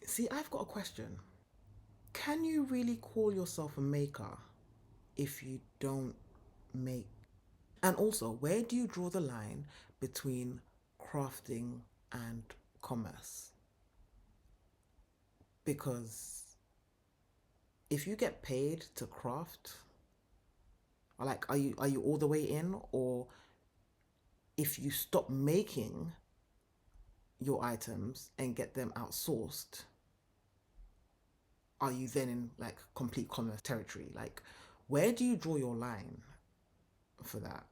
See, I've got a question. Can you really call yourself a maker if you don't make? And also, where do you draw the line between crafting and commerce? Because if you get paid to craft, like are you all the way in, or if you stop making your items and get them outsourced, are you then in like complete commerce territory? Like, where do you draw your line for that?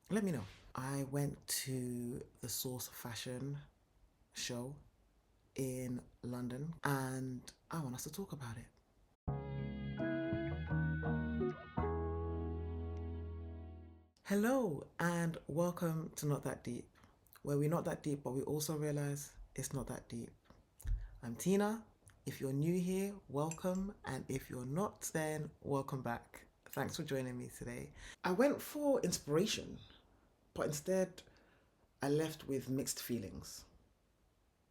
Let me know. I went to the Source Fashion show in London and I want us to talk about it. Hello and welcome to Not That Deep, where we're not that deep, but we also realize it's not that deep. I'm Tina. If you're new here, welcome. And if you're not, then welcome back. Thanks for joining me today. I went for inspiration, but instead I left with mixed feelings.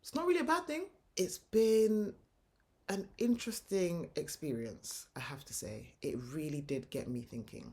It's not really a bad thing. It's been an interesting experience, I have to say. It really did get me thinking.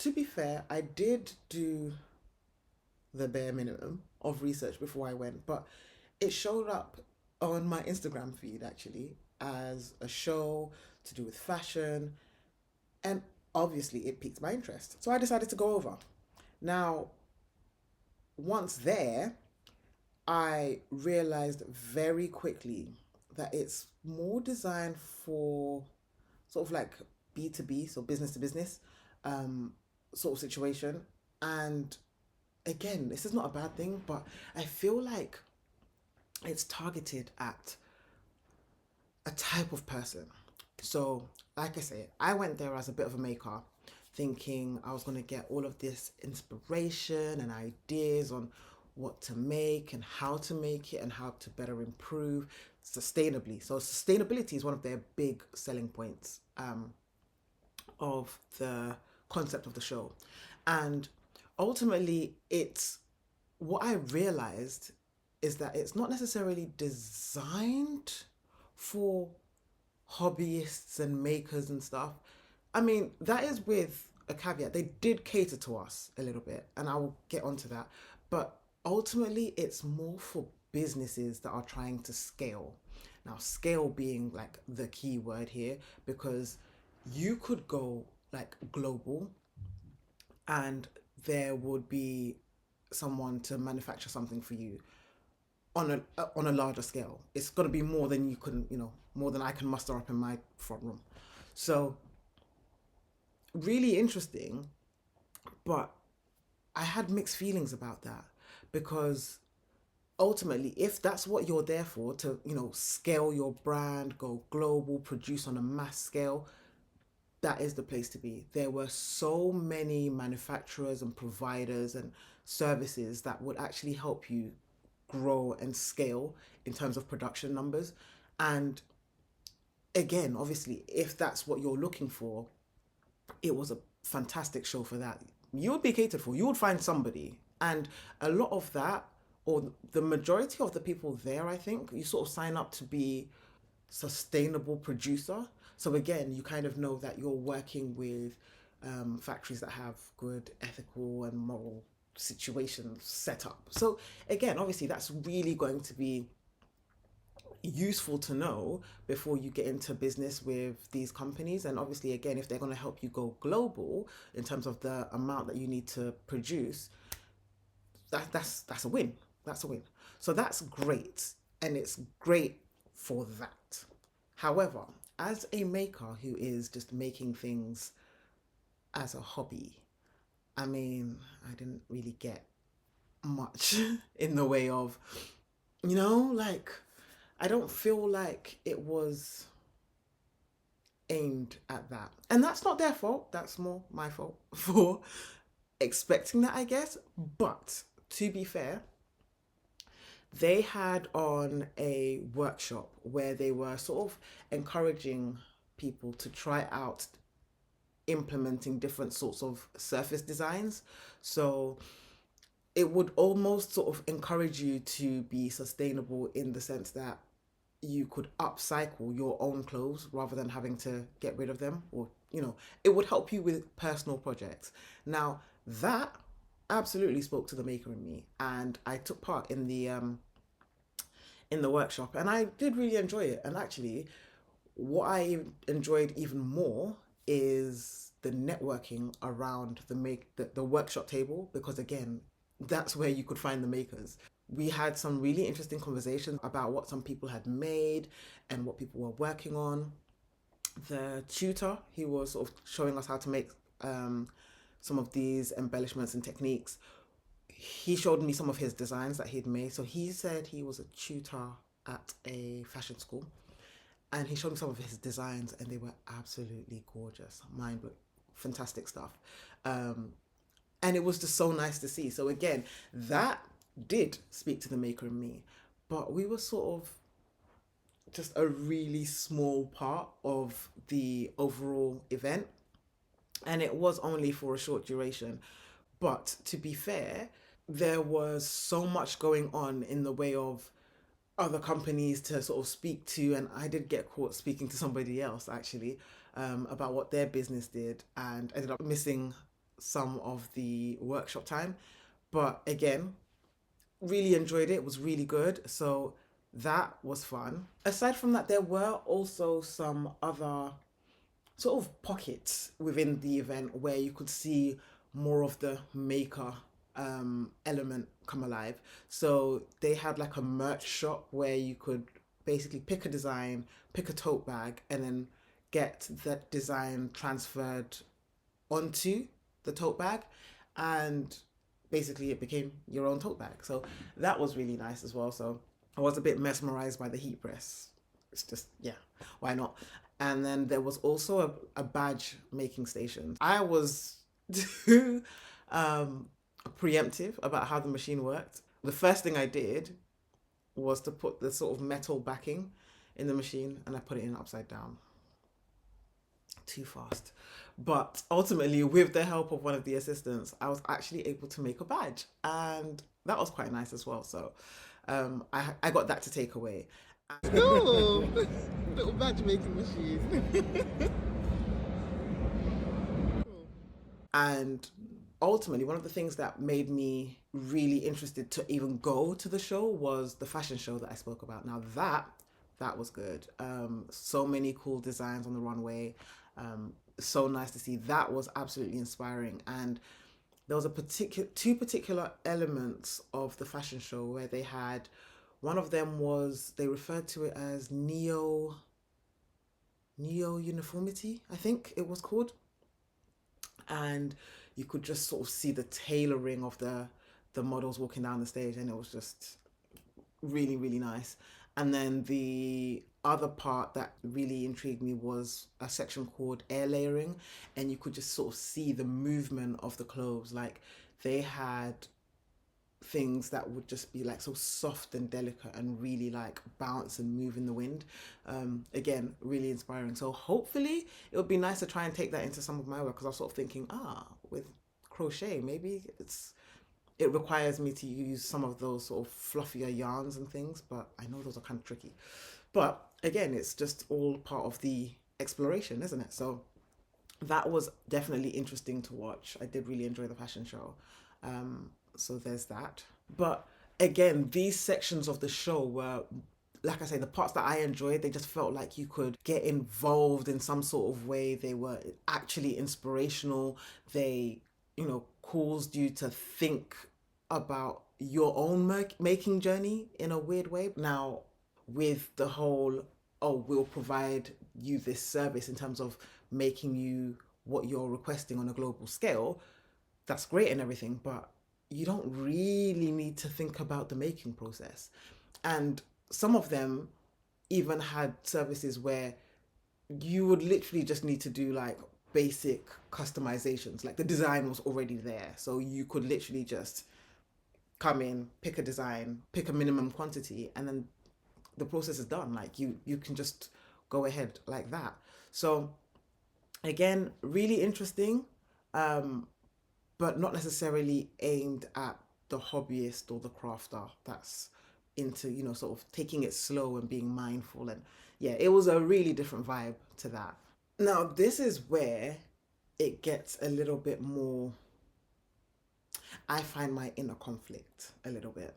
To be fair, I did do the bare minimum of research before I went, but it showed up on my Instagram feed actually as a show to do with fashion, and obviously it piqued my interest. So I decided to go over. Now, once there, I realized very quickly that it's more designed for sort of like B2B, so business to business um, sort of situation. And again, this is not a bad thing, but I feel like it's targeted at a type of person. So, like I say, I went there as a bit of a maker, thinking I was going to get all of this inspiration and ideas on what to make and how to make it and how to better improve sustainably. So, sustainability is one of their big selling points of the concept of the show. And ultimately, it's what I realized is that it's not necessarily designed for hobbyists and makers and stuff. I mean, that is with a caveat. They did cater to us a little bit, and I will get onto that. But ultimately, it's more for businesses that are trying to scale. Now, scale being like the key word here, because you could go like global and there would be someone to manufacture something for you on a larger scale. It's going to be more than you can, more than I can muster up in my front room. So really interesting, but I had mixed feelings about that because ultimately, if that's what you're there for, to scale your brand, go global, produce on a mass scale, that is the place to be. There were so many manufacturers and providers and services that would actually help you grow and scale in terms of production numbers. And again, obviously, if that's what you're looking for, it was a fantastic show for that. You would be catered for. You would find somebody, and a lot of that, or the majority of the people there, I think, you sort of sign up to be sustainable producer. So again, you kind of know that you're working with factories that have good ethical and moral situations set up. So again, obviously, that's really going to be useful to know before you get into business with these companies. And obviously, again, if they're going to help you go global in terms of the amount that you need to produce, that's a win. That's a win. So that's great, and it's great for that. However, as a maker who is just making things as a hobby, I mean, I didn't really get much in the way of, like, I don't feel like it was aimed at that. And that's not their fault. That's more my fault for expecting that, I guess. But to be fair, they had on a workshop where they were sort of encouraging people to try out implementing different sorts of surface designs. So it would almost sort of encourage you to be sustainable in the sense that you could upcycle your own clothes rather than having to get rid of them, or it would help you with personal projects. Now that absolutely spoke to the maker in me, and I took part in the workshop, and I did really enjoy it. And actually, what I enjoyed even more is the networking around the workshop table, because again, that's where you could find the makers. We had some really interesting conversations about what some people had made and what people were working on. The tutor, he was sort of showing us how to make some of these embellishments and techniques. He showed me some of his designs that he'd made. So he said he was a tutor at a fashion school, and he showed me some of his designs, and they were absolutely gorgeous, mind blowing, fantastic stuff. And it was just so nice to see. So again, that did speak to the maker in me, but we were sort of just a really small part of the overall event, and it was only for a short duration. But to be fair, there was so much going on in the way of other companies to sort of speak to, and I did get caught speaking to somebody else actually, about what their business did, and ended up missing some of the workshop time. But again, really enjoyed it. It was really good. So that was fun. Aside from that, there were also some other sort of pockets within the event where you could see more of the maker element come alive. So they had like a merch shop where you could basically pick a design, pick a tote bag, and then get that design transferred onto the tote bag, and basically it became your own tote bag. So that was really nice as well. So I was a bit mesmerized by the heat press. It's just, yeah, why not? And then there was also a badge making station. I was too preemptive about how the machine worked. The first thing I did was to put the sort of metal backing in the machine, and I put it in upside down. Too fast. But ultimately, with the help of one of the assistants, I was actually able to make a badge, and that was quite nice as well. So I got that to take away. No, little badge making machine. And ultimately, one of the things that made me really interested to even go to the show was the fashion show that I spoke about. Now that was good. So many cool designs on the runway. So nice to see. That was absolutely inspiring. And there was two particular elements of the fashion show where they had, one of them was, they referred to it as neo uniformity, I think it was called. And you could just sort of see the tailoring of the models walking down the stage, and it was just really, really nice. And then the other part that really intrigued me was a section called air layering, and you could just sort of see the movement of the clothes. Like, they had things that would just be like so soft and delicate and really like bounce and move in the wind. Again, really inspiring. So hopefully it would be nice to try and take that into some of my work, because I was sort of thinking, with crochet, maybe it requires me to use some of those sort of fluffier yarns and things, but I know those are kind of tricky. But again, it's just all part of the exploration, isn't it? So that was definitely interesting to watch. I did really enjoy the fashion show. So there's that. But again, these sections of the show were, like I say, the parts that I enjoyed, they just felt like you could get involved in some sort of way. They were actually inspirational. They, caused you to think about your own making journey in a weird way. Now, with the whole, oh, we'll provide you this service in terms of making you what you're requesting on a global scale, that's great and everything, but you don't really need to think about the making process. And some of them even had services where you would literally just need to do like basic customizations. Like the design was already there. So you could literally just come in, pick a design, pick a minimum quantity, and then the process is done. Like you can just go ahead like that. So again, really interesting, um, but not necessarily aimed at the hobbyist or the crafter that's into, sort of taking it slow and being mindful. And yeah, it was a really different vibe to that. Now, this is where it gets a little bit more, I find my inner conflict a little bit.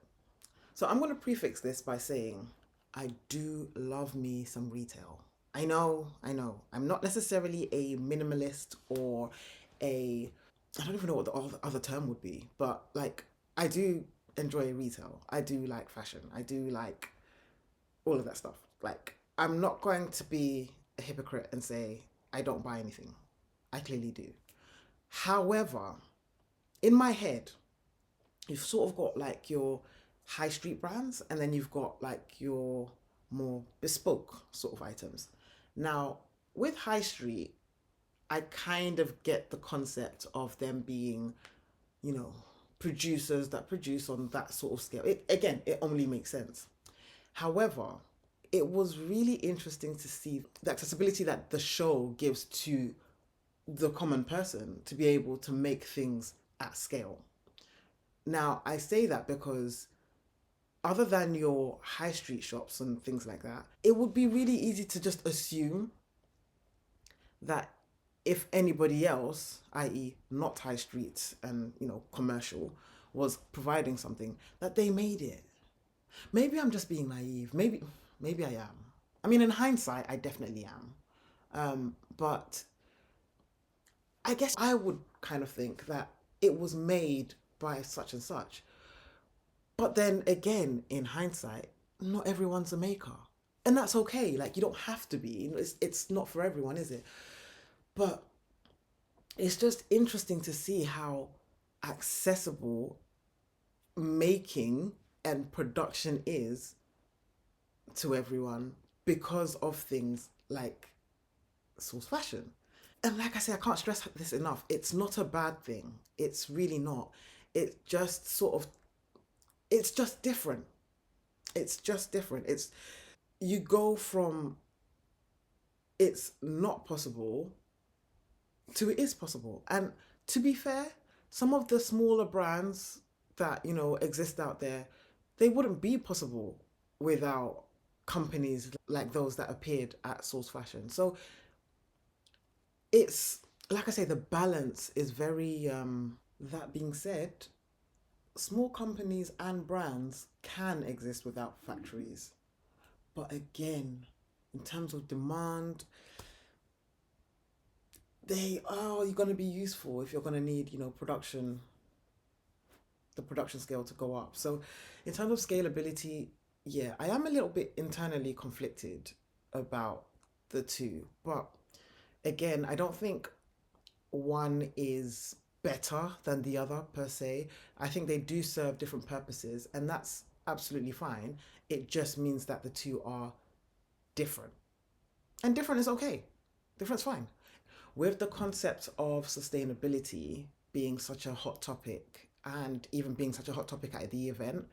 So I'm going to prefix this by saying I do love me some retail. I know. I'm not necessarily a minimalist or a, I don't even know what the other term would be, but like I do enjoy retail. I do like fashion. I do like all of that stuff. Like I'm not going to be a hypocrite and say I don't buy anything. I clearly do. However, in my head, you've sort of got like your high street brands, and then you've got like your more bespoke sort of items. Now, with high street, I kind of get the concept of them being, you know, producers that produce on that sort of scale. It only makes sense. However, it was really interesting to see the accessibility that the show gives to the common person to be able to make things at scale. Now, I say that because other than your high street shops and things like that, it would be really easy to just assume that if anybody else, i.e., not high street and commercial, was providing something, that they made it. Maybe I'm just being naive. Maybe I am. I mean, in hindsight, I definitely am. But I guess I would kind of think that it was made by such and such. But then again, in hindsight, not everyone's a maker. And that's okay. Like you don't have to be. It's not for everyone, is it? But it's just interesting to see how accessible making and production is to everyone because of things like source fashion. And like I say, I can't stress this enough. It's not a bad thing. It's really not. It's just sort of, it's just different. It's just different. You go from it's not possible to it is possible. And to be fair, some of the smaller brands that, exist out there, they wouldn't be possible without companies like those that appeared at Source Fashion. So it's like I say, the balance is very that being said, small companies and brands can exist without factories. But again, in terms of demand, they are you're going to be useful if you're going to need the production scale to go up. So in terms of scalability, yeah, I am a little bit internally conflicted about the two, but again, I don't think one is better than the other per se. I think they do serve different purposes, and that's absolutely fine. It just means that the two are different, and different is okay. Different's fine. With the concept of sustainability being such a hot topic and even being such a hot topic at the event,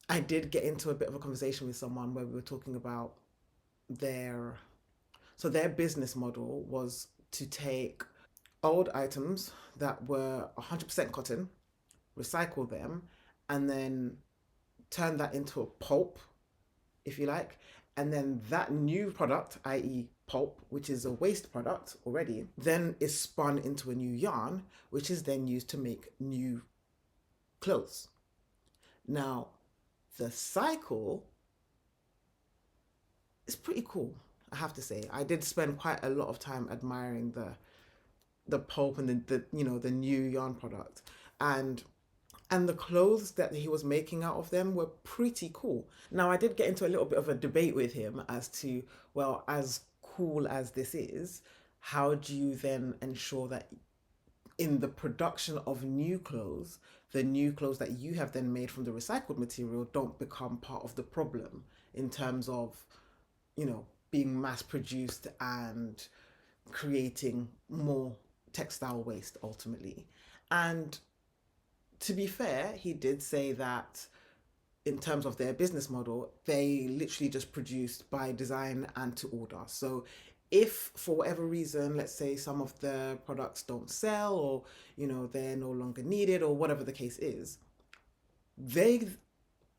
I did get into a bit of a conversation with someone where we were talking about their their business model was to take old items that were 100% cotton, recycle them, and then turn that into a pulp, if you like. And then that new product, i.e., pulp, which is a waste product already, then is spun into a new yarn, which is then used to make new clothes. Now, the cycle is pretty cool, I have to say. I did spend quite a lot of time admiring the pulp and the new yarn product. And the clothes that he was making out of them were pretty cool. Now, I did get into a little bit of a debate with him as to, well, as cool as this is, how do you then ensure that in the production of new clothes, the new clothes that you have then made from the recycled material don't become part of the problem in terms of, being mass produced and creating more textile waste ultimately. And to be fair, he did say that in terms of their business model, they literally just produced by design and to order. So if for whatever reason, let's say some of the products don't sell, or they're no longer needed, or whatever the case is, they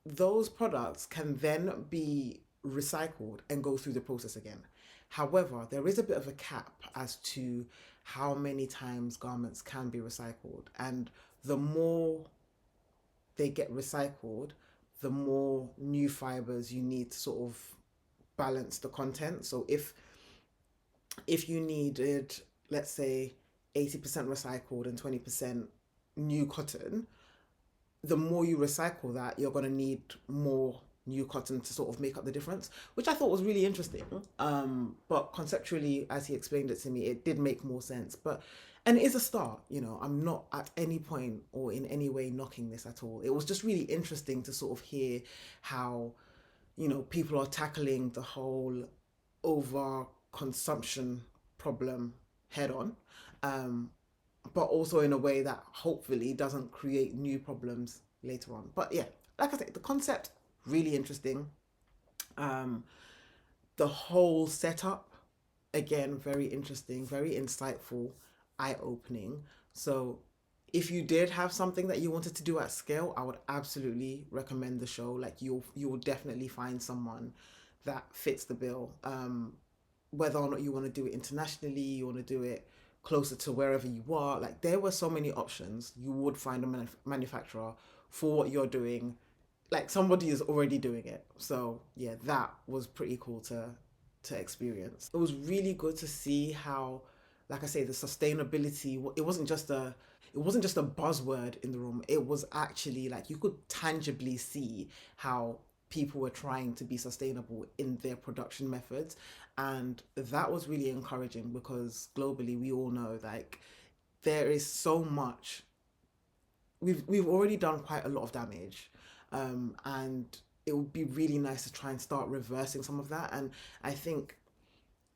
those products can then be recycled and go through the process again. However, there is a bit of a cap as to how many times garments can be recycled, and the more they get recycled, the more new fibers you need to sort of balance the content. So if you needed, let's say, 80% recycled and 20% new cotton, the more you recycle that, you're going to need more new cotton to sort of make up the difference, which I thought was really interesting. But conceptually, as he explained it to me, it did make more sense. And it is a start. I'm not at any point or in any way knocking this at all. It was just really interesting to sort of hear how, people are tackling the whole over consumption problem head on. Um, but also in a way that hopefully doesn't create new problems later on. But yeah, like I said, the concept really interesting. Um, the whole setup, again, very interesting, very insightful, eye opening. So if you did have something that you wanted to do at scale, I would absolutely recommend the show. Like you'll definitely find someone that fits the bill. Whether or not you want to do it internationally, you want to do it closer to wherever you are. Like there were so many options. You would find a manufacturer for what you're doing. Like somebody is already doing it. So yeah, that was pretty cool to experience. It was really good to see how, like I say, the sustainability. It wasn't just a buzzword in the room. It was actually like you could tangibly see how people were trying to be sustainable in their production methods, and that was really encouraging because globally we all know like there is so much. We've already done quite a lot of damage, and it would be really nice to try and start reversing some of that. And I think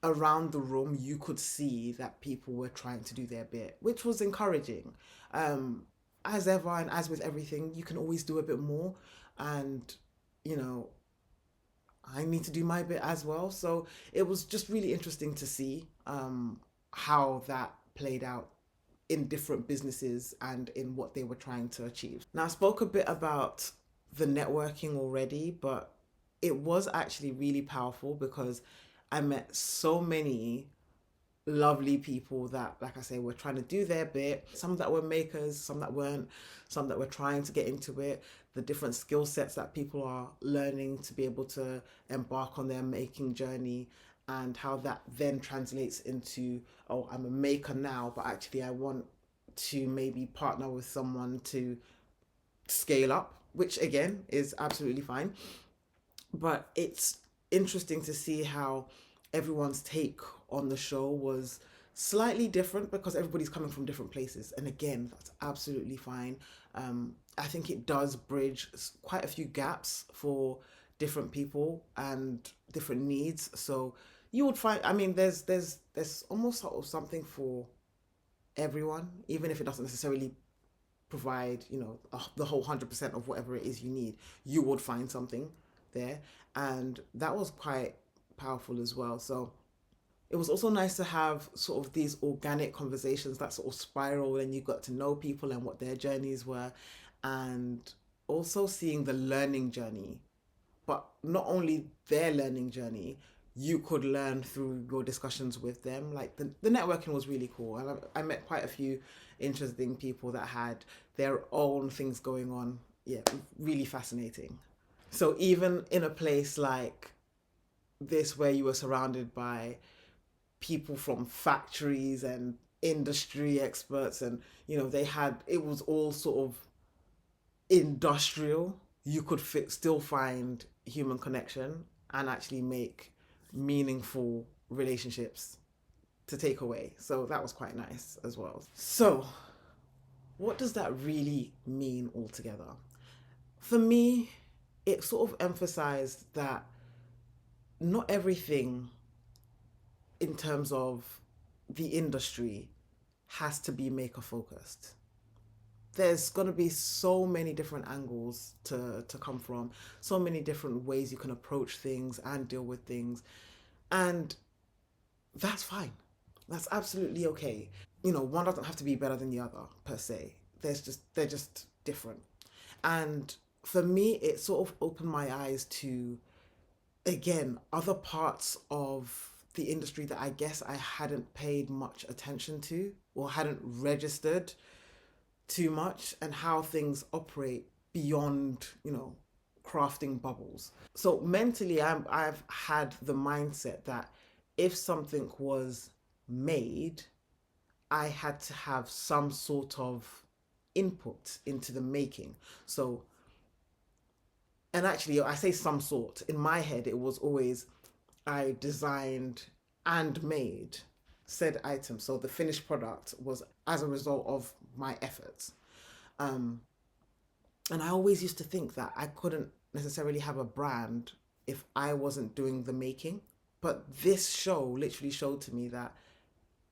around the room you could see that people were trying to do their bit, which was encouraging. um as ever, and as with everything, you can always do a bit more, and you know I need to do my bit as well. So it was just really interesting to see how that played out in different businesses and in what they were trying to achieve. Now, I spoke a bit about the networking already, but it was actually really powerful because I met so many lovely people that, like I say, were trying to do their bit. Some that were makers, some that weren't, some that were trying to get into it, the different skill sets that people are learning to be able to embark on their making journey, and how that then translates into, oh, I'm a maker now, but actually I want to maybe partner with someone to scale up, which again is absolutely fine. But it's interesting to see how everyone's take on the show was slightly different because everybody's coming from different places. And again, that's absolutely fine. I think it does bridge quite a few gaps for different people and different needs. So you would find, I mean, there's almost sort of something for everyone, even if it doesn't necessarily provide, the whole 100% of whatever it is you need. You would find something there. And that was quite powerful as well. So it was also nice to have sort of these organic conversations that sort of spiral and you got to know people and what their journeys were. And also seeing the learning journey, but not only their learning journey, you could learn through your discussions with them. Like the networking was really cool. And I met quite a few interesting people that had their own things going on. Yeah, really fascinating. So even in a place like this where you were surrounded by people from factories and industry experts, and they had, it was all sort of industrial, you could still find human connection and actually make meaningful relationships to take away. So that was quite nice as well. So, what does that really mean altogether? For me, it sort of emphasized that not everything in terms of the industry has to be maker focused. There's going to be so many different angles to come from, so many different ways you can approach things and deal with things. And that's fine. That's absolutely okay. One doesn't have to be better than the other per se. They're just different. And for me, it sort of opened my eyes to, again, other parts of the industry that I guess I hadn't paid much attention to or hadn't registered too much, and how things operate beyond, crafting bubbles. So mentally, I've had the mindset that if something was made, I had to have some sort of input into the making. So, and actually, I say some sort. In my head, it was always I designed and made said item. So the finished product was as a result of my efforts. Um, and I always used to think that I couldn't necessarily have a brand if I wasn't doing the making. But this show literally showed to me that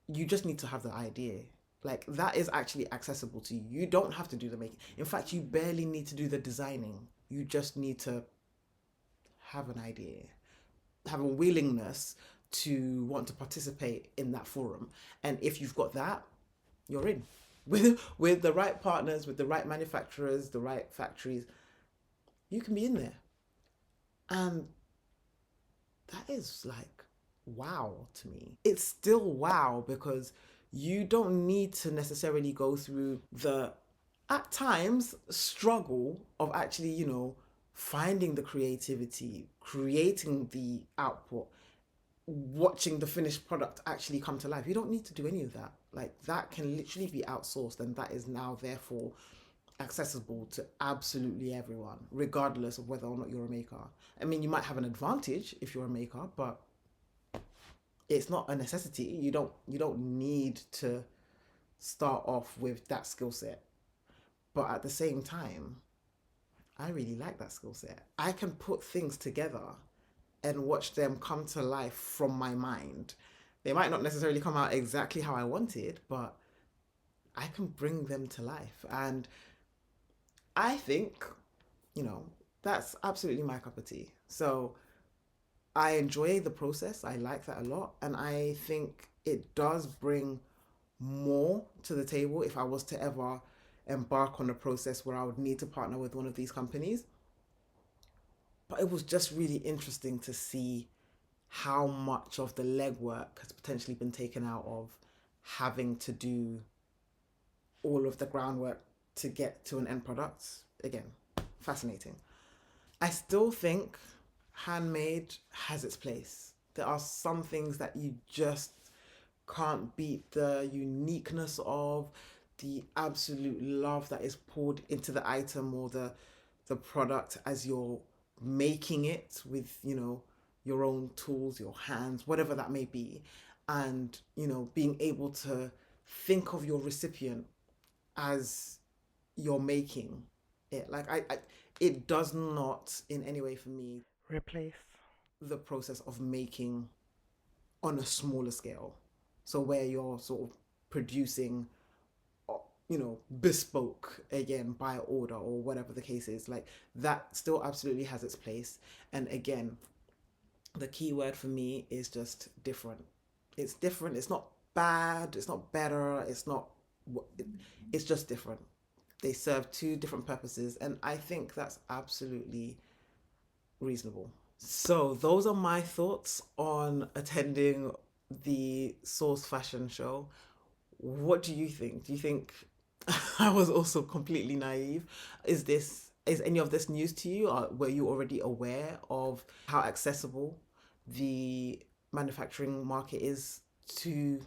you just need to have the idea. Like that is actually accessible to you. You don't have to do the making. In fact, you barely need to do the designing. You just need to have an idea, have a willingness to want to participate in that forum. And if you've got that, you're in. With the right partners, with the right manufacturers, the right factories, you can be in there. And that is like wow to me. It's still wow because you don't need to necessarily go through the, at times, struggle of actually, finding the creativity, creating the output, watching the finished product actually come to life. You don't need to do any of that. Like that can literally be outsourced, and that is now therefore accessible to absolutely everyone, regardless of whether or not you're a maker. I mean, you might have an advantage if you're a maker, but it's not a necessity. You don't need to start off with that skill set. But at the same time, I really like that skill set. I can put things together and watch them come to life from my mind. They might not necessarily come out exactly how I wanted, but I can bring them to life. And I think, you know, that's absolutely my cup of tea. So I enjoy the process. I like that a lot. And I think it does bring more to the table if I was to ever embark on a process where I would need to partner with one of these companies. But it was just really interesting to see how much of the legwork has potentially been taken out of having to do all of the groundwork to get to an end product. Again, fascinating. I still think handmade has its place. There are some things that you just can't beat the uniqueness of, the absolute love that is poured into the item or the product as you're making it with, your own tools, your hands, whatever that may be. And, being able to think of your recipient as you're making it. Like it does not in any way for me replace the process of making on a smaller scale. So where you're sort of producing bespoke again by order or whatever the case is. Like that still absolutely has its place. And again, the key word for me is just different. It's different. It's not bad. It's not better. It's just different. They serve two different purposes, and I think that's absolutely reasonable. So those are my thoughts on attending the Source Fashion Show. What do you think? Do you think I was also completely naive? Is any of this news to you? Or were you already aware of how accessible the manufacturing market is to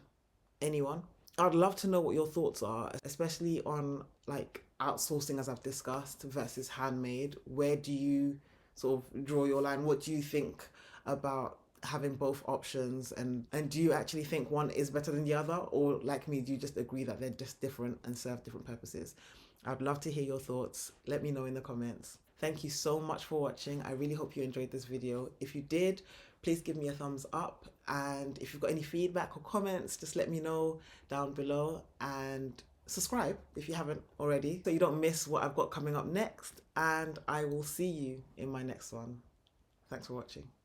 anyone? I'd love to know what your thoughts are, especially on like outsourcing, as I've discussed, versus handmade. Where do you sort of draw your line? What do you think about having both options, and do you actually think one is better than the other, or like me, do you just agree that they're just different and serve different purposes? I'd love to hear your thoughts. Let me know in the comments. Thank you so much for watching. I really hope you enjoyed this video. If you did, please give me a thumbs up, and if you've got any feedback or comments, just let me know down below, and subscribe if you haven't already so you don't miss what I've got coming up next, and I will see you in my next one. Thanks for watching.